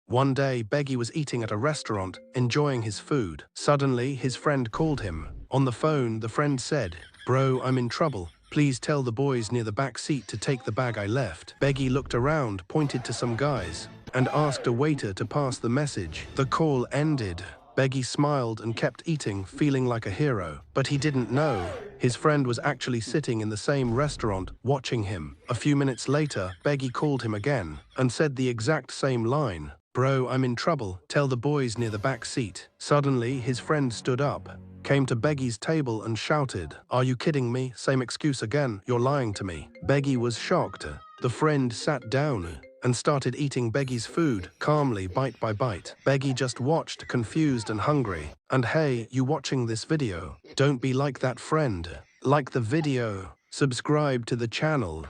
One day, Beggy was eating at a restaurant, enjoying his food. Suddenly, his friend called him. On the phone, the friend said, "Bro, I'm in trouble. Please tell the boys near the back seat to take the bag I left." Beggy looked around, pointed to some guys, and asked a waiter to pass the message. The call ended. Beggy smiled and kept eating, feeling like a hero. But he didn't know his friend was actually sitting in the same restaurant, watching him. A few minutes later, Beggy called him again and said the exact same line. "Bro, I'm in trouble. Tell the boys near the back seat." Suddenly, his friend stood up, came to Beggy's table and shouted, "Are you kidding me? Same excuse again. You're lying to me." Beggy was shocked. The friend sat down and started eating Beggy's food, calmly, bite by bite. Beggy just watched, confused and hungry. And hey, you watching this video, don't be like that friend. Like the video, subscribe to the channel,